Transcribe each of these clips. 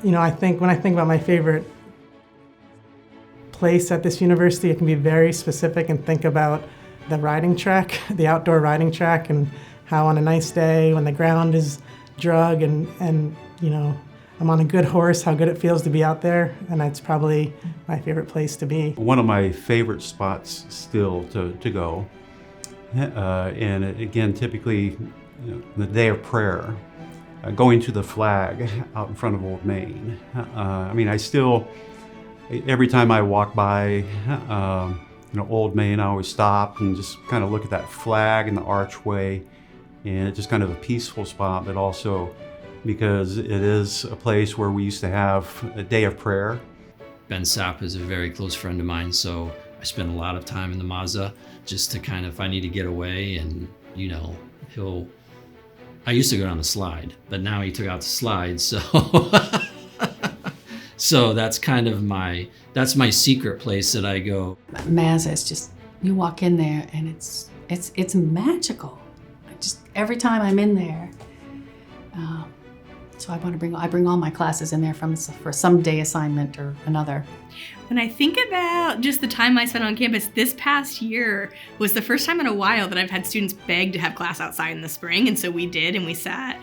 I think when I think about my favorite place at this university, it can be very specific and think about the riding track, the outdoor riding track, and how on a nice day when the ground is drug and I'm on a good horse, how good it feels to be out there, and that's probably my favorite place to be. One of my favorite spots still to go, and again, typically the day of prayer, going to the flag out in front of Old Main. I still, every time I walk by Old Main, I always stop and just kind of look at that flag and the archway, and it's just kind of a peaceful spot, but also because it is a place where we used to have a day of prayer. Ben Sapp is a very close friend of mine, so I spend a lot of time in the Mazda just to kind of, if I need to get away, and I used to go down the slide, but now he took out the slide, so so that's kind of that's my secret place that I go. Mazda is just, you walk in there and it's magical. Just every time I'm in there. So I bring all my classes in there for some day assignment or another. When I think about just the time I spent on campus, this past year was the first time in a while that I've had students beg to have class outside in the spring, and so we did, and we sat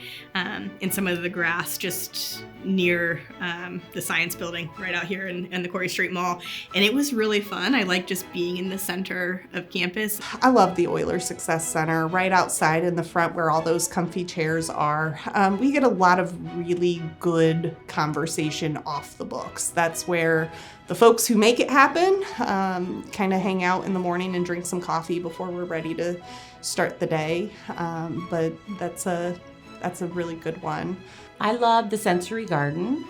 in some of the grass just near the science building right out here in the Corey Street Mall, and it was really fun. I like just being in the center of campus. I love the Euler Success Center right outside in the front where all those comfy chairs are. We get a lot of really good conversation off the books. That's where the folks who make it happen kind of hang out in the morning and drink some coffee before we're ready to start the day. But that's a really good one. I love the sensory garden,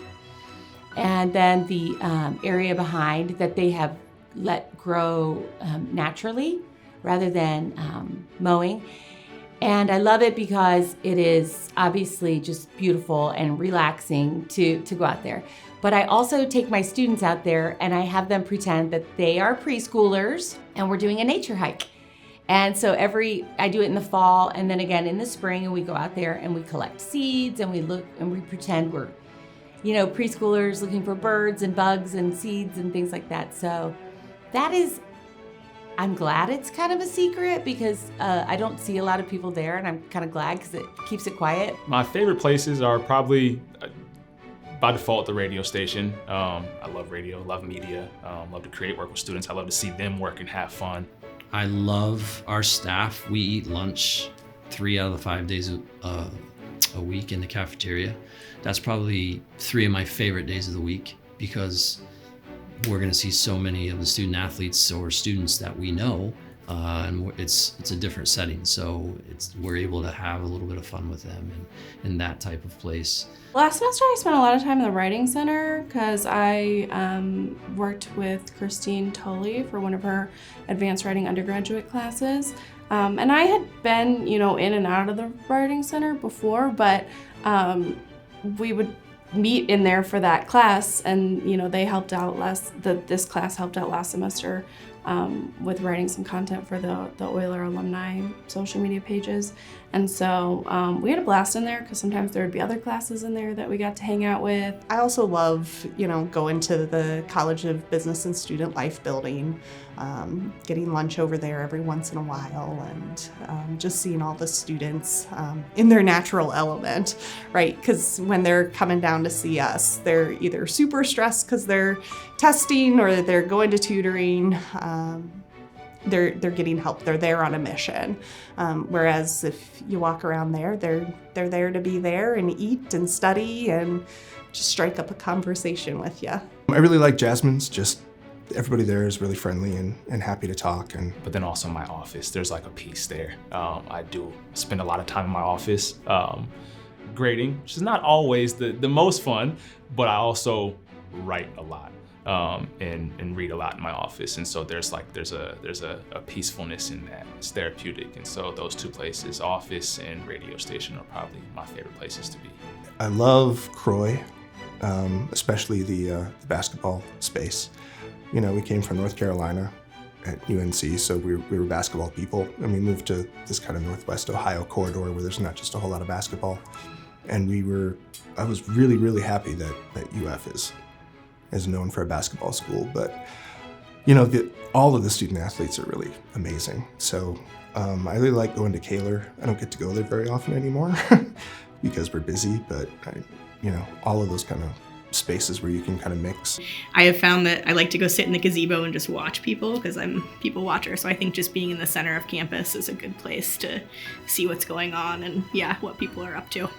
and then the area behind that they have let grow naturally rather than mowing. And I love it because it is obviously just beautiful and relaxing to go out there. But I also take my students out there and I have them pretend that they are preschoolers and we're doing a nature hike. And so I do it in the fall and then again in the spring, and we go out there and we collect seeds and we look and we pretend we're, preschoolers looking for birds and bugs and seeds and things like that. So I'm glad it's kind of a secret because I don't see a lot of people there, and I'm kind of glad because it keeps it quiet. My favorite places are probably by default the radio station. I love radio, love media, love to create work with students. I love to see them work and have fun. I love our staff. We eat lunch 3 out of the 5 days a week in the cafeteria. That's probably 3 of my favorite days of the week because we're going to see so many of the student athletes or students that we know, and it's a different setting. So we're able to have a little bit of fun with them in that type of place. Last semester I spent a lot of time in the Writing Center because I worked with Christine Tully for one of her advanced writing undergraduate classes. And I had been, in and out of the Writing Center before, but we would meet in there for that class, and they helped out this class helped out last semester with writing some content for the Euler alumni social media pages. And so we had a blast in there because sometimes there would be other classes in there that we got to hang out with. I also love, going to the College of Business and Student Life building, getting lunch over there every once in a while, and just seeing all the students in their natural element, right? Because when they're coming down to see us, they're either super stressed because they're testing or they're going to tutoring. They're getting help. They're there on a mission. Whereas if you walk around there, they're there to be there and eat and study and just strike up a conversation with you. I really like Jasmine's. Just everybody there is really friendly and happy to talk. But then also my office, there's like a piece there. I do spend a lot of time in my office grading, which is not always the most fun, but I also write a lot. And read a lot in my office, and so there's a peacefulness in that. It's therapeutic, and so those 2 places, office and radio station, are probably my favorite places to be. I love Croy, especially the basketball space. We came from North Carolina at UNC, so we were basketball people, and we moved to this kind of Northwest Ohio corridor where there's not just a whole lot of basketball. And I was really, really happy that UF is known for a basketball school, but all of the student athletes are really amazing. So I really like going to Kaler. I don't get to go there very often anymore because we're busy, but all of those kind of spaces where you can kind of mix. I have found that I like to go sit in the gazebo and just watch people because I'm a people watcher. So I think just being in the center of campus is a good place to see what's going on and what people are up to.